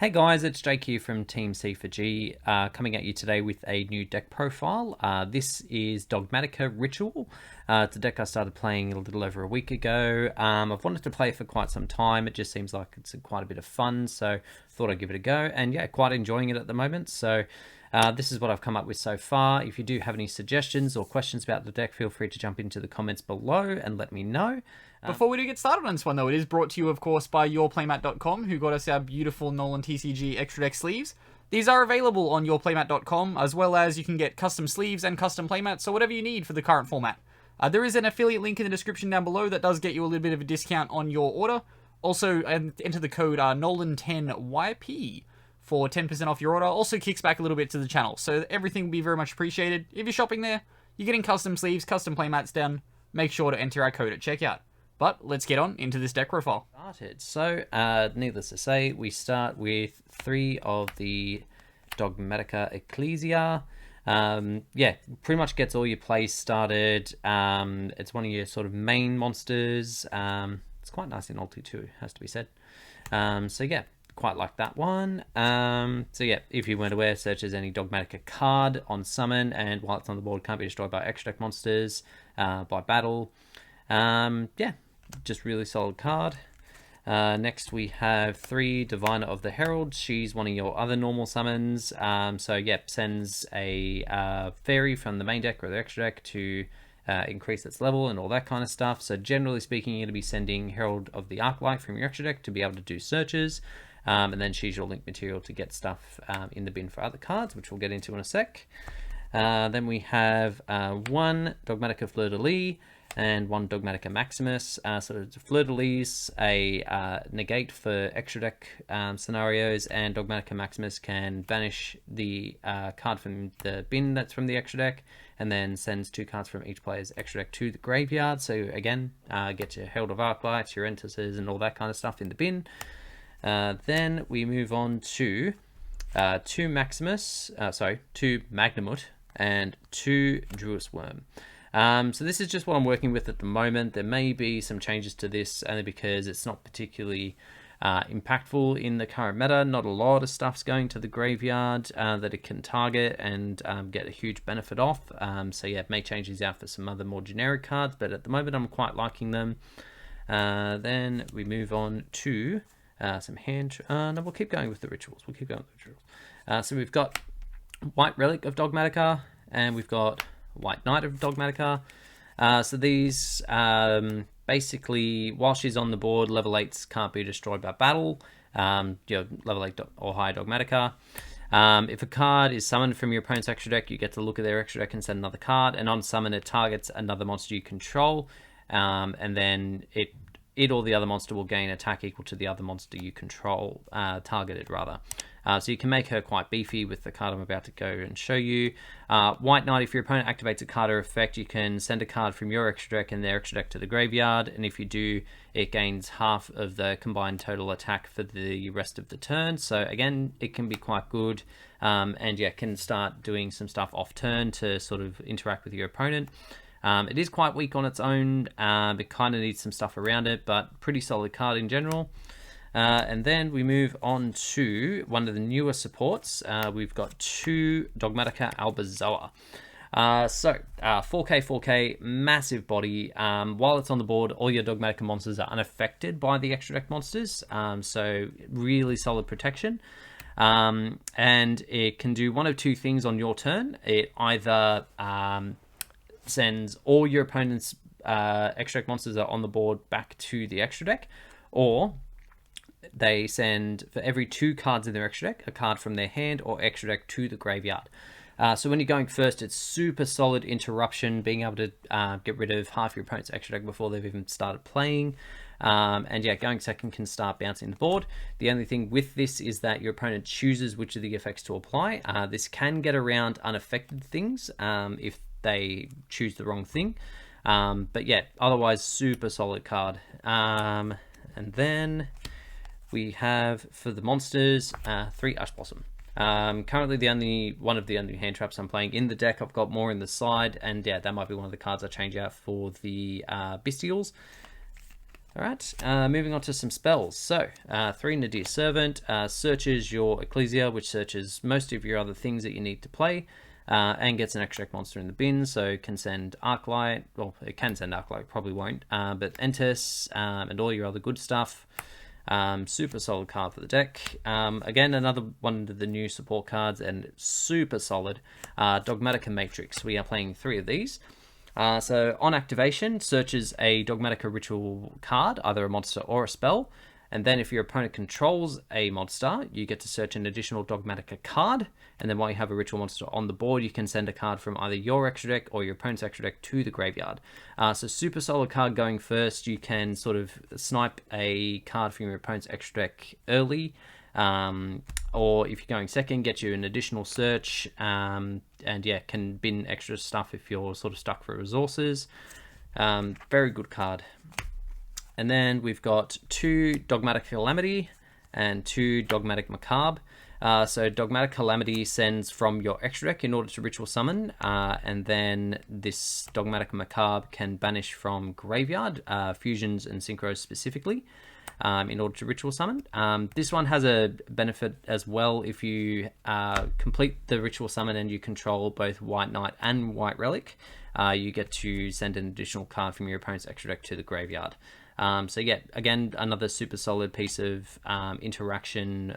Hey guys, it's Jake here from Team C4G, coming at you today with a new deck profile. This is Dogmatika Ritual. It's a deck I started playing a little over a week ago. I've wanted to play it for quite some time. It just seems like it's quite a bit of fun, so thought I'd give it a go. And yeah, quite enjoying it at the moment. So this is what I've come up with so far. If you do have any suggestions or questions about the deck, feel free to jump into the comments below and let me know. Before we do get started on this one, though, it is brought to you, of course, by yourplaymat.com, who got us our beautiful NolanTCG extra deck sleeves. These are available on yourplaymat.com, as well as you can get custom sleeves and custom playmats, so whatever you need for the current format. There is an affiliate link in the description down below that does get you a little bit of a discount on your order. Also, enter the code NOLAN10YP for 10% off your order. Also kicks back a little bit to the channel, so everything will be very much appreciated. If you're shopping there, you're getting custom sleeves, custom playmats down. Make sure to enter our code at checkout. But let's get on into this deck profile. So, needless to say, we start with 3 of the Dogmatika Ecclesia. Yeah, pretty much gets all your plays started. It's one of your sort of main monsters. It's quite nice in ulti too, has to be said. So yeah, quite like that one. So yeah, if you weren't aware, searches any Dogmatika card on summon, and while it's on the board, can't be destroyed by extra deck monsters by battle. Yeah, just really solid card. Next we have 3 Diviner of the Herald. She's one of your other normal summons. So yep, sends a fairy from the main deck or the extra deck to increase its level and all that kind of stuff. So generally speaking, you're going to be sending Herald of the Arclight from your extra deck to be able to do searches. And then she's your link material to get stuff in the bin for other cards, which we'll get into in a sec. Then we have 1 Dogmatika Fleur-de-Lis and 1 Dogmatika Maximus. So Fleur-de-Lis, a negate for extra deck scenarios, and Dogmatika Maximus can banish the card from the bin that's from the extra deck, and then sends 2 cards from each player's extra deck to the graveyard. So again, get your Herald of Arclights, your Entices, and all that kind of stuff in the bin. Then we move on to 2 Magnamut and 2 Druis Worm. So this is just what I'm working with at the moment. There may be some changes to this only because it's not particularly impactful in the current meta. Not a lot of stuff's going to the graveyard that it can target and get a huge benefit off. So yeah, may change these out for some other more generic cards, but at the moment I'm quite liking them. Then we move on to some hand... no, we'll keep going with the rituals. So we've got White Relic of Dogmatika, and we've got White Knight of Dogmatika. So these basically, while she's on the board, level 8s can't be destroyed by battle. Level 8 or higher Dogmatika. If a card is summoned from your opponent's extra deck, you get to look at their extra deck and send another card, and on summon it targets another monster you control, and then it or the other monster will gain attack equal to the other monster you control, targeted rather. So you can make her quite beefy with the card I'm about to go and show you. White Knight, if your opponent activates a card or effect, you can send a card from your extra deck and their extra deck to the graveyard, and if you do, it gains half of the combined total attack for the rest of the turn. So again, it can be quite good, and yeah, can start doing some stuff off turn to sort of interact with your opponent. It is quite weak on its own. It kind of needs some stuff around it, but pretty solid card in general. And then we move on to one of the newer supports. We've got 2 Dogmatika Albazoa. 4k, massive body. While it's on the board, all your Dogmatika monsters are unaffected by the extra deck monsters. So really solid protection. And it can do one of 2 things on your turn. It either sends all your opponent's extra deck monsters that are on the board back to the extra deck, or they send, for every 2 cards in their extra deck, a card from their hand or extra deck to the graveyard. So when you're going first, it's super solid interruption, being able to get rid of half your opponent's extra deck before they've even started playing. And yeah, going second can start bouncing the board. The only thing with this is that your opponent chooses which of the effects to apply. This can get around unaffected things if they choose the wrong thing. But yeah, otherwise super solid card. And then we have, for the monsters, 3 Ash Blossom. Currently one of the only hand traps I'm playing in the deck. I've got more in the side, and yeah, that might be one of the cards I change out for the Bestials. All right, moving on to some spells. So, 3 Nadir Servant searches your Ecclesia, which searches most of your other things that you need to play, and gets an extra monster in the bin, so can send Arclight. Well, it can send Arclight, probably won't, but Entes and all your other good stuff. Super solid card for the deck. Again, another one of the new support cards, and super solid. Dogmatika Matrix. We are playing 3 of these. So on activation, searches a Dogmatika ritual card, either a monster or a spell, and then if your opponent controls a monster, you get to search an additional Dogmatika card, and then while you have a ritual monster on the board, you can send a card from either your extra deck or your opponent's extra deck to the graveyard. So super solid card going first. You can sort of snipe a card from your opponent's extra deck early, or if you're going second, get you an additional search, and yeah, can bin extra stuff if you're sort of stuck for resources. Very good card. And then we've got 2 Dogmatic Calamity and 2 Dogmatic Macabre. So Dogmatic Calamity sends from your extra deck in order to ritual summon, and then this Dogmatic Macabre can banish from graveyard, fusions and synchros specifically, in order to ritual summon. This one has a benefit as well. If you complete the ritual summon and you control both White Knight and White Relic, you get to send an additional card from your opponent's extra deck to the graveyard. So yeah, again, another super solid piece of interaction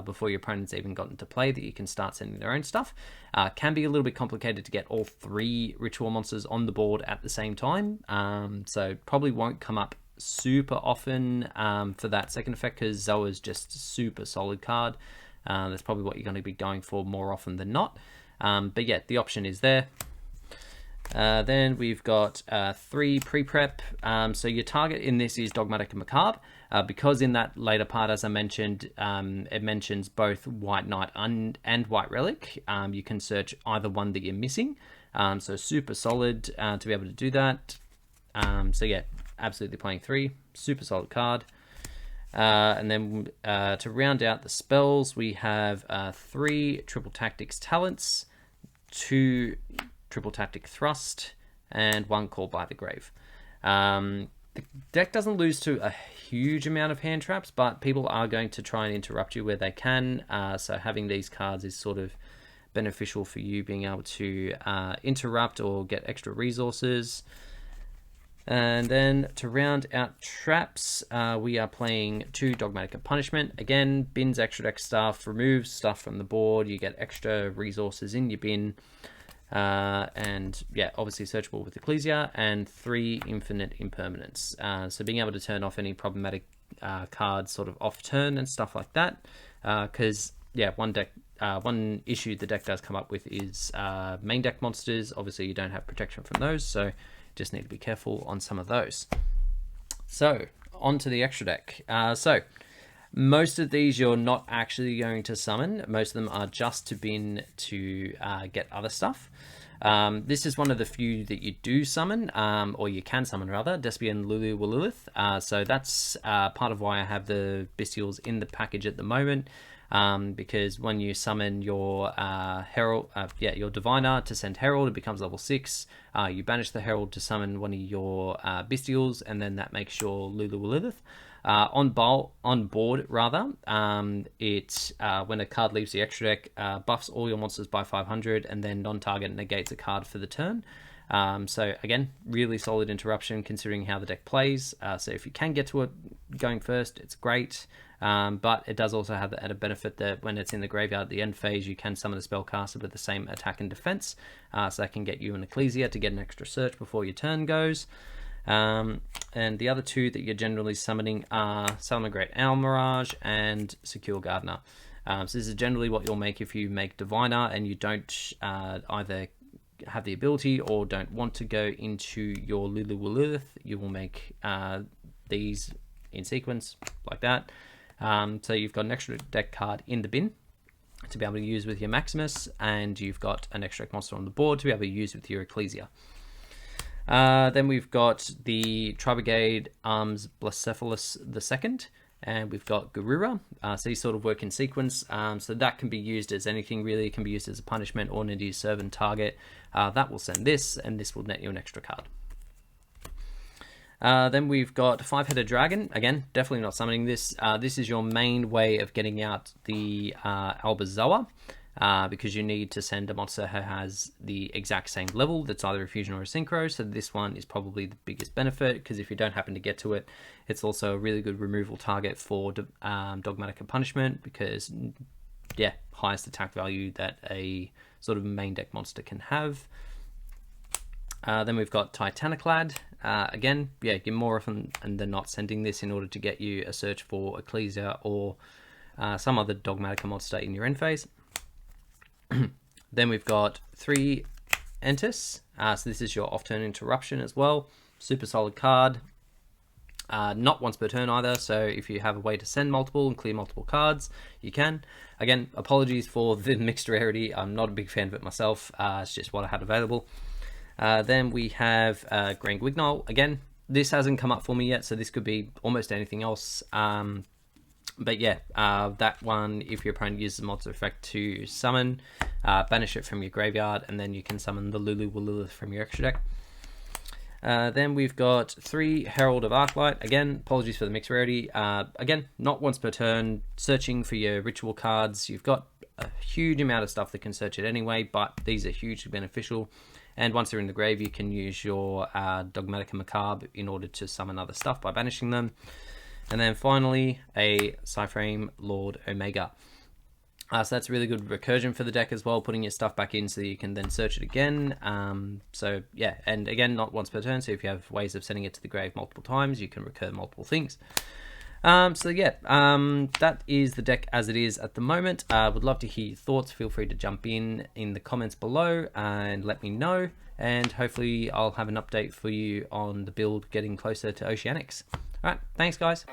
before your opponent's even gotten to play that you can start sending their own stuff. Can be a little bit complicated to get all 3 ritual monsters on the board at the same time, so probably won't come up super often for that second effect, because Zoa's just a super solid card. That's probably what you're going to be going for more often than not. But yeah, the option is there. Then we've got 3 pre-prep. So your target in this is Dogmatika Macabre, because in that later part, as I mentioned, it mentions both White Knight and White Relic. You can search either one that you're missing. So super solid to be able to do that. So yeah, absolutely playing 3. Super solid card. And then to round out the spells, we have 3 Triple Tactics Talents, 2 Triple Tactic Thrust, and 1 Call by the Grave. The deck doesn't lose to a huge amount of hand traps, but people are going to try and interrupt you where they can. So having these cards is sort of beneficial for you being able to interrupt or get extra resources. And then to round out traps, we are playing 2 Dogmatika Punishment. Again, bins extra deck stuff, removes stuff from the board. You get extra resources in your bin. And yeah, obviously searchable with Ecclesia, and 3 Infinite Impermanence. So being able to turn off any problematic cards sort of off turn and stuff like that. Because yeah, one issue the deck does come up with is main deck monsters. Obviously you don't have protection from those, so just need to be careful on some of those. So on to the extra deck. So most of these you're not actually going to summon. Most of them are just to bin to get other stuff. This is one of the few that you do summon, or you can summon rather, Despian Lulu Lilith. So that's part of why I have the Bestials in the package at the moment. Because when you summon your Herald, your Diviner to send Herald, it becomes level 6. You banish the Herald to summon one of your Bestials, and then that makes your Lulu Lilith. On board, it when a card leaves the extra deck, buffs all your monsters by 500, and then non-target negates a card for the turn. So again, really solid interruption considering how the deck plays. So if you can get to it going first, it's great. But it does also have a benefit that when it's in the graveyard at the end phase, you can summon the spellcaster with the same attack and defense. So that can get you an Ecclesia to get an extra search before your turn goes. And the other 2 that you're generally summoning are Salamangreat Owl Mirage and Secure Gardener. So this is generally what you'll make if you make Diviner and you don't either have the ability or don't want to go into your Lulu Lilith. You will make these in sequence like that. So you've got an extra deck card in the bin to be able to use with your Maximus, and you've got an extra deck monster on the board to be able to use with your Ecclesia. Then we've got the Tri-Brigade Arms Blacephalus II, and we've got Garura. So these sort of work in sequence. So that can be used as anything really. It can be used as a punishment or Nadir Servant target. That will send this, and this will net you an extra card. Then we've got Five-Headed Dragon. Again, definitely not summoning this. This is your main way of getting out the Albazoa, because you need to send a monster who has the exact same level that's either a fusion or a synchro. So this one is probably the biggest benefit, because if you don't happen to get to it, it's also a really good removal target for Dogmatika Punishment, because, yeah, highest attack value that a sort of main deck monster can have. Then we've got Titaniclad. Again, yeah, you're more often than not sending this in order to get you a search for Ecclesia or some other Dogmatika monster in your end phase. Then we've got 3 Entis. So this is your off-turn interruption as well. Super solid card. Not once per turn either, so if you have a way to send multiple and clear multiple cards, you can. Again, apologies for the mixed rarity. I'm not a big fan of it myself. It's just what I had available. Then we have Grand Guignol. Again, this hasn't come up for me yet, so this could be almost anything else. But yeah, that one, if your opponent uses the monster effect to summon, banish it from your graveyard, and then you can summon the Lulu Lilith from your extra deck. Then we've got 3 Herald of Arclight. Again, apologies for the mixed rarity. Again, not once per turn, searching for your ritual cards. You've got a huge amount of stuff that can search it anyway, but these are hugely beneficial. And once they're in the grave, you can use your Dogmatika Macabre in order to summon other stuff by banishing them. And then finally, a Cyframe Lord Omega. So that's a really good recursion for the deck as well, putting your stuff back in so you can then search it again. So yeah, and again, not once per turn, so if you have ways of sending it to the grave multiple times, you can recur multiple things. So yeah, that is the deck as it is at the moment. Would love to hear your thoughts. Feel free to jump in the comments below and let me know. And hopefully I'll have an update for you on the build getting closer to Oceanics. All right, thanks guys.